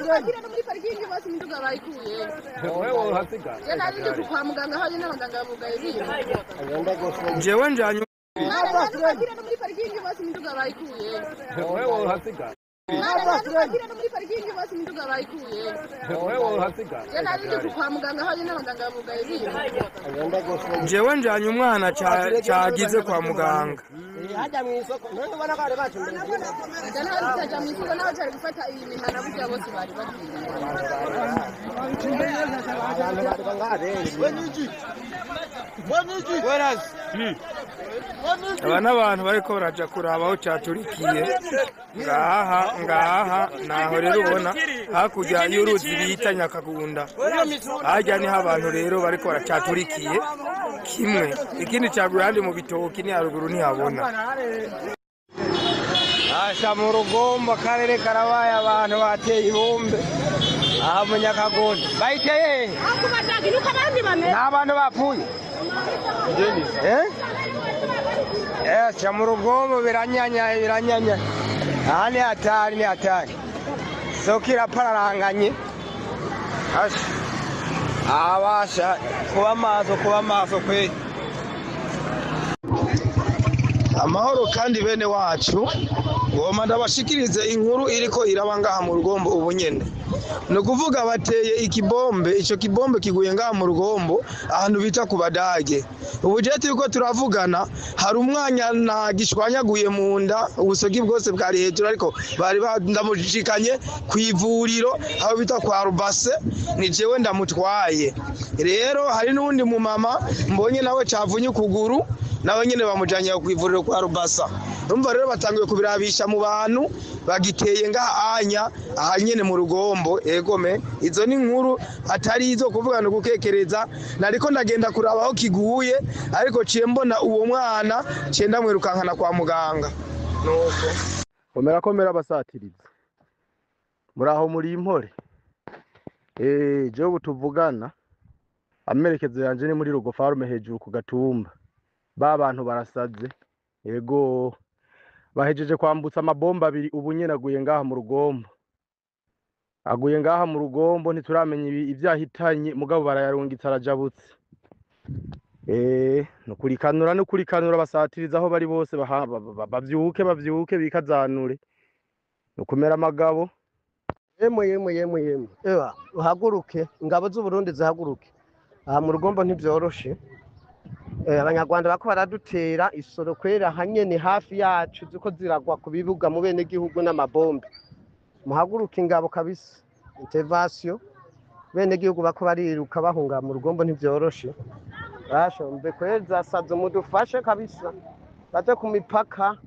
Bakira muri parking bose imiduga bayikuye. Wewe uhasiga. Yana ndi kwa muganga haje n'abaganga bugaye biyo. Jewe njanye. Bakira muri parking bose imiduga bayikuye. Wewe uhasiga. Bakira muri parking bose imiduga bayikuye. Wewe uhasiga. Yana ndi kwa muganga haje n'abaganga bugaye biyo. Jewe njanye umwana cyagize kwa muganga. Hajya mu isoko none ubona ko ari bacu mbere. Jana hajya mu isoko naho cyari gufata iyi mihana burya bose bari Aba n'abantu bariko baraja kuraba aho caturikiye ngaha naho rero ubona hakurya y'uruzi bita Nyakagunda hajya niho abantu rero bariko baracaturikiye kimwe ikindi caguye handi mu bitoki ni haruguru ntihabona asha mu Rugombo karere karabaye abantu bateye ibumbe aha mu Nyakagunda bayiteye n'abantu bapfuye cha mu Rugombo biranyanya aha ni hatari sokira pararanganye abasha kuba maso kwe amahoro kandi bene wacu ngoma ndabashikirize inkuru iriko irabangaha mu Rugombo ubunyene no kuvuga bateye ikibombe ico kibombe kiguye ngaha mu Rugombo ahantu bita ku Badage ubujeti yuko turavugana hari umwanya na gishwanyaguye mu nda ubusogi bwose bwari hejuru ariko bari ndamushikanye kwivuriro aho bita kwa Rubase ni jewe ndamutwaye rero hari n'undi mu mama mbonye nawe cavunye ukuguru nawe nyene bamujanye kwivuriro kwa Rubasa urumva rero batangiye kubirabisha mu bantu bagiteye ngaha nyene mu Rugombo egome izo ni nkuru atari izo kuvuga no gukekereza nariko ndagenda kuraba aho kiguye ariko ciye mbona uwo mwana cenda mwirukankana kwa muganga nuko komera basatiriza muraho muri impore je tuvugana amerekezo yanje ni muri Rugo Farme hejuru ku Gatumba bantu barasaze yego bahejeje kwambutsa amabomba abiri ubunyene aguye ngaha mu Rugombo ntituramenya ivyahitanye mugabo barayarungitse arajabutse no kurikanura basatiriza aho bari bose bavyuke bikazanure nukumera amagabo yemwe ewa uhaguruke ingabo z'u Burundi zihaguruke aha mu Rugombo ntivyoroshe abanyarwanda bako baradutera isoro kwera hanyene hafi yacu ziko ziragwa ku bibuga mu bene gihugu n'amabombe muhaguruka ingabo kabisa intervention bene gihugu bako bariruka bahunga mu Rugombo ntivyoroshe bashombe kweza sazo mudufashe kabisa bate ku mipaka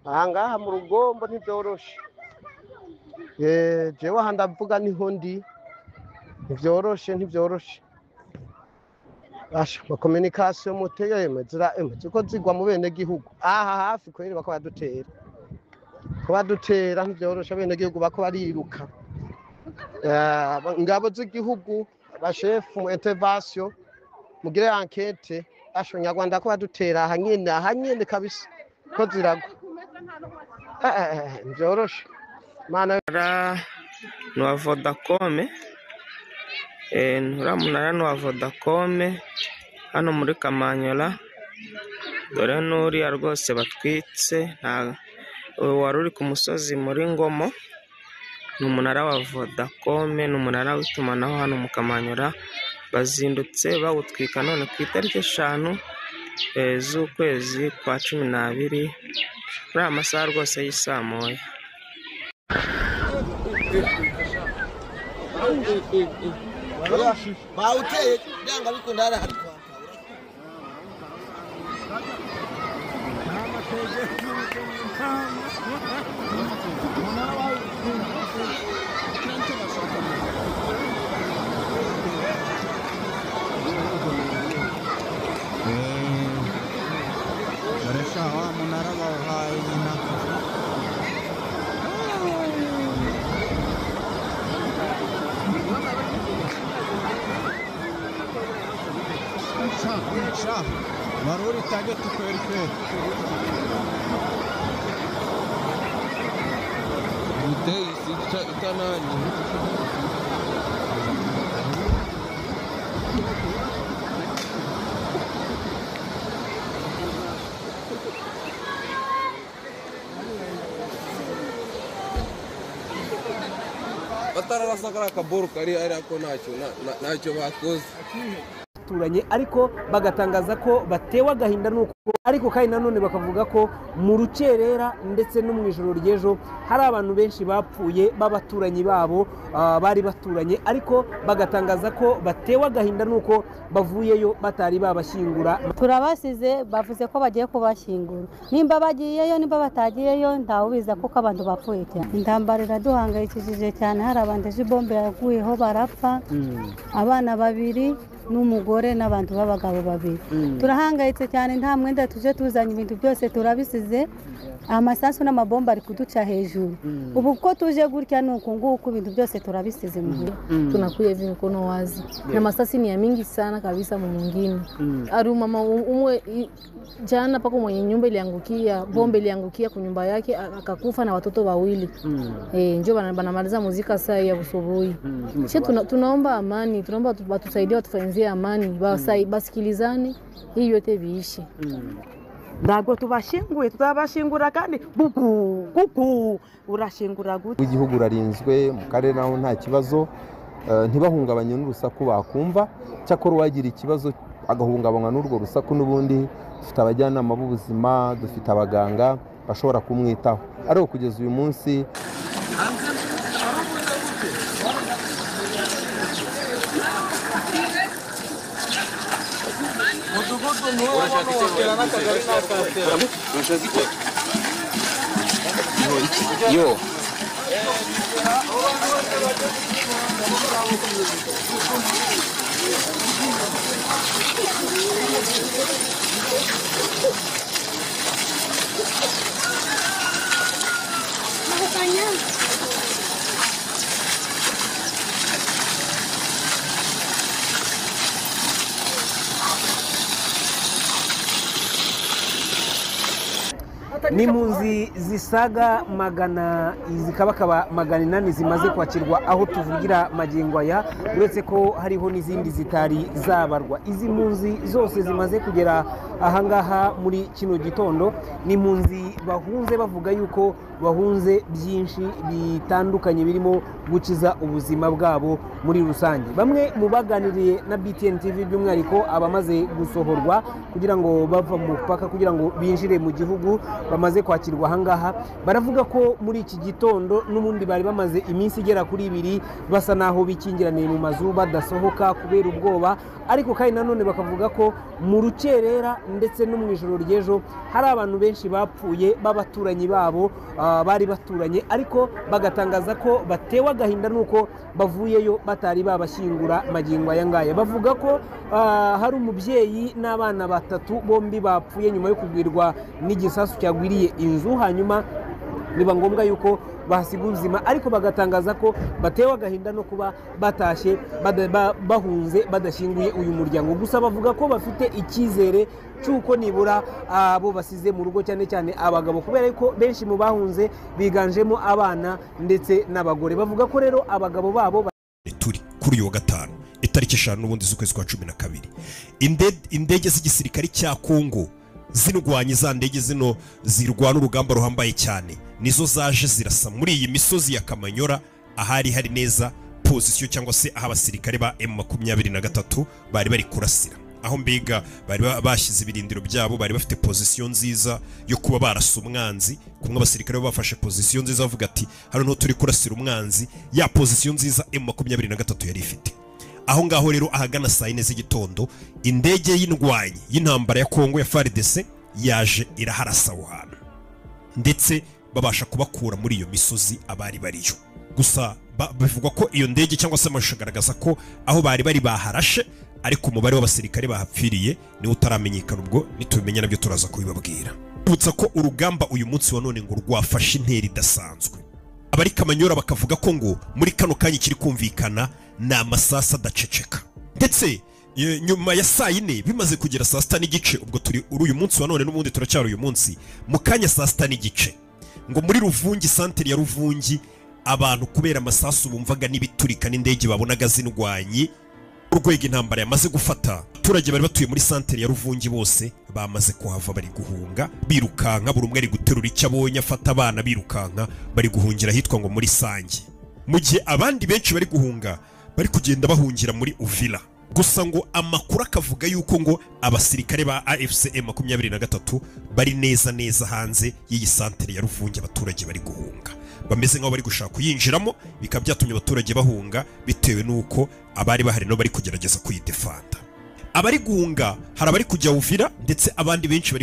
ahangaha mu Rugombo ntivyoroshe jewe handavuga niho ndi ntivyoroshe Asha communication muteye ziko zigwa mu bene gihugu aha hafi kweri bako badutera ntivyorosha bene gihugu bako bariruka ingabo z'igihugu bashefu mu intervention mugire enquête asho nyarwanda ko badutera ahanyene kabisa ko ziragwa ntivyorosha mana no Vodacom nturamuna no Vodacom hano muri Kamanyola dore n'uriya rwose batwitse wari uri ku musozi muri Ngomo n'umunara wa Vodacom n'umunara w'itumanaho hano mu Kamanyola bazindutse bawutwika none ku itariki 5 z'ukwezi kwa 12 muri amasaha rwose y'isamoya bauteye byanga bikundara hari munara bahaye nyina Şah, maruri tage tu perfe. Mutei cha nani? Batararasa kara kaboro kari ariko nacyo bakoze turanye ariko bagatangaza ko batewe agahinda nuko ariko kandi nanone bakavuga ko mu rukerera ndetse no mu ijoro ry'ejo hari abantu benshi bapfuye b'abaturanyi babo bari baturanye ariko bagatangaza ko batewe agahinda nuko bavuyeyo batari babashyingura. Turabasize bavuze ko bagiye kubashyingura, nimba bagiyeyo nimba batagiyeyo ntawubiza kuko abantu bapfuye cyane. Intambara iraduhangayikishije cyane, hari abantu ejo bombe yaguyeho barapfa, abana babiri n'umugore n'abantu b'abagabo babiri. Turahangayitse cyane, nta mwenda tuje tuzanye, ibintu byose turabisize, amasasu n'amabomba ari kuduca hejuru. Ubu ko tuje gutya nuko nguko ibintu byose turabisize muhira. Tunakuja hivi mkono wazi na masasi ni ya mingi sana kabisa mwingine. Aru mama umwe jana pako mwenye nyumba iliangukia, bombe iliangukia kwa nyumba yake akakufa na watoto wawili. Njoo banamaliza muzika saa ya usubuhi. Sisi tunaomba amani, tunaomba watusaidie, watufanyizie amani, basikilizane hii yote biishi. Ntabwo tubashinguye, tuzabashingura kandi kuku urashingura gute? Igihugu rarinzwe mu karere naho nta kibazo, ntibahungabanye n'urusaku bakumva, cyakora wagira ikibazo agahungabanywa n'urwo rusaku n'ubundi dufite abajyanama b'ubuzima, dufite abaganga bashobora kumwitaho. Ariko kugeza uyu munsi yo n'impunzi zisaga magana zikabakaba magana inani zimaze kwakirwa aho tuvugira magingo aya, uretse ko hariho n'izindi zitari zabarwa. Izi mpunzi zose zimaze kugera ahangaha muri kino gitondo n'impunzi bahunze, bavuga yuko bahunze byinshi bitandukanye birimo gukiza ubuzima bwabo muri rusange. Bamwe mu baganiriye na BTN TV by'umwihariko abamaze gusohorwa kugira ngo bava mu mupaka kugira ngo binjire mu gihugu bamaze kwakirwa ahangaha, baravuga ko muri iki gitondo n'ubundi bari bamaze iminsi igera kuri 2 basa naho bikingiraniye mu mazu badasohoka kubera ubwoba, ariko kandi nanone bakavuga ko mu rukerera ndetse no mu ijoro ry'ejo hari abantu benshi bapfuye b'abaturanyi babo bari baturanye, ariko bagatangaza ko batewe agahinda nuko bavuyeyo batari babashyingura magingo aya ngaya. Bavuga ko hari umubyeyi n'abana 3 bombi bapfuye nyuma yo kugwirwa n'igisasu cyagwiriye inzu, hanyuma biba ngombwa yuko bahasiga ubuzima, ariko bagatangaza ko batewe agahinda no kuba batashye bahunze badashyinguye uyu muryango. Gusa bavuga ko bafite icyizere cyuko nibura abo basize mu rugo, cyane cyane abagabo, kubera ko benshi mu bahunze biganjemo abana ndetse n'abagore. Bavuga ko rero abagabo babo turi kuri uyu wa gatanu itariki 5 n'ubundi z'ukwezi kwa 12 indege z'igisirikare cya Kongo zinurwanye za ndege zino zirwana urugamba ruhambaye cyane, nizo zaje zirasa muri iyi misozi ya Kamanyora ahari hari neza position cyangwa se aho abasirikare ba M23 bari kurasira, aho mbega bari bashyize ibirindiro byabo, bari bafite position nziza yo kuba barasa umwanzi. Kumwe abasirikare bafashe position nziza bavuga ati hano no turi kurasira umwanzi, ya position nziza M23 yari ifite. Aho ngaho rero ahagana saa 4 z'igitondo indege y'indwanyi y'intambara ya Kongo ya FARDC yaje iraharasa aho hantu, ndetse babasha kubakura muri iyo misozi abari bariyo. Gusa bivugwa ko iyo ndege cyangwa se amashusho agaragaza ko aho bari baharashe, ariko umubare w'abasirikare bahapfiriye ni utaramenyekana. Ubwo nitubimenya nabyo turaza kubibabwira. Butsa ko urugamba uyu munsi wa none ngo rwafashe intera idasanzwe. Abari Kamanyora bakavuga ko ngo muri kano kanya kiri kumvikana na amasasa adaceceka, ndetse nyuma ya saa 4 bimaze kugera saa 6 n'igice, ubwo turi uyu munsi wa none n'ubundi turacyari uyu munsi mu kanya saa 6 n'igice, ngo muri Ruvungi santere ya Ruvungi abantu kubera amasasu bumvaga n'ibiturika n'indege babonaga zindwanye urwego intambara yamaze gufata. Abaturage bari batuye muri santere ya Ruvungi bose bamaze kuhava bari guhunga birukanka, buri umwe ari guterura icyo abonye afata abana birukanka bari guhungira hitwa ngo muri Sange, mu gihe abandi benshi bari guhunga bari kugenda bahungira muri Uvira. Gusa ngo amakuru akavuga yuko ngo abasirikare ba AFC M23 bari neza hanze y'iyi santere ya Ruvungi, abaturage bari guhunga bameze nk'aho bari gushaka kuyinjiramo, bikaba byatumye abaturage bahunga bitewe n'uko abari bahari no bari kugerageza kuyidefanda. Abari guhunga hari abari kujya Uvira ndetse abandi benshi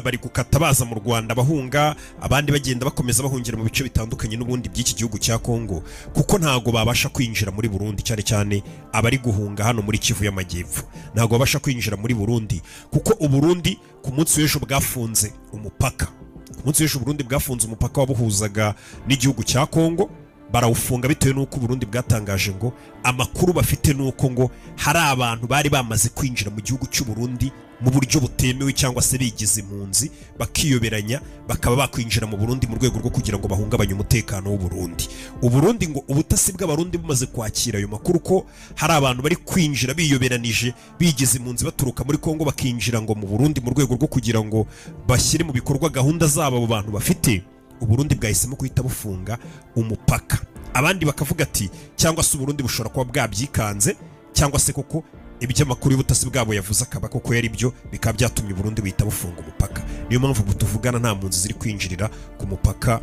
bari gukata baza mu Rwanda bahunga, abandi bagenda bakomeza bahungira mu bice bitandukanye n'ubundi by'iki gihugu cya Kongo, kuko ntago babasha kwinjira muri Burundi. Cyane abari guhunga hano muri Kivu y'Amajyepfo ntago babasha kwinjira muri Burundi, kuko Uburundi ku munsi w'ejo bwafunze umupaka. Ku munsi w'ejo Burundi bwafunze umupaka wabuhuzaga n'igihugu cya Kongo, barawufunga bitewe n'uko Burundi bwatangaje ngo amakuru bafite n'uko ngo hari abantu bari bamaze kwinjira mu gihugu cy'u Burundi mu buryo butemewe cyangwa se bigize impunzi bakiyoberanya, bakaba bakwinjira mu Burundi mu rwego rwo kugira ngo bahungabanye umutekano w'u Burundi. Uburundi ngo ubutasi bw'abarundi bumaze kwakira ayo makuru ko hari abantu bari kwinjira biyoberanije bigize impunzi baturuka muri Kongo bakinjira ngo mu Burundi mu rwego rwo kugira ngo bashyire mu bikorwa gahunda zabo abo bantu bafite. Uburundi bwahisemo guhita bufunga umupaka. Abandi bakavuga ati cyangwa se Uburundi bushobora kuba bwabyikanze, cyangwa se koko iby'amakuru y'ubutasi bwabo yavuze akaba koko yari byo, bikaba byatumye Burundi buhita bufunga umupaka. Niyo mpamvu tuvugana nta mpunzi ziri kwinjirira ku mupaka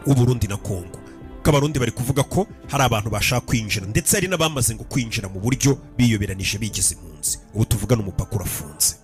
w'Uburundi na Kongo. Abarundi bari kuvuga ko hari abantu bashaka kwinjira ndetse hari n'abamaze ngo kwinjira mu buryo biyoberanije bigize impunzi. Ubu tuvugana umupaka urafunze.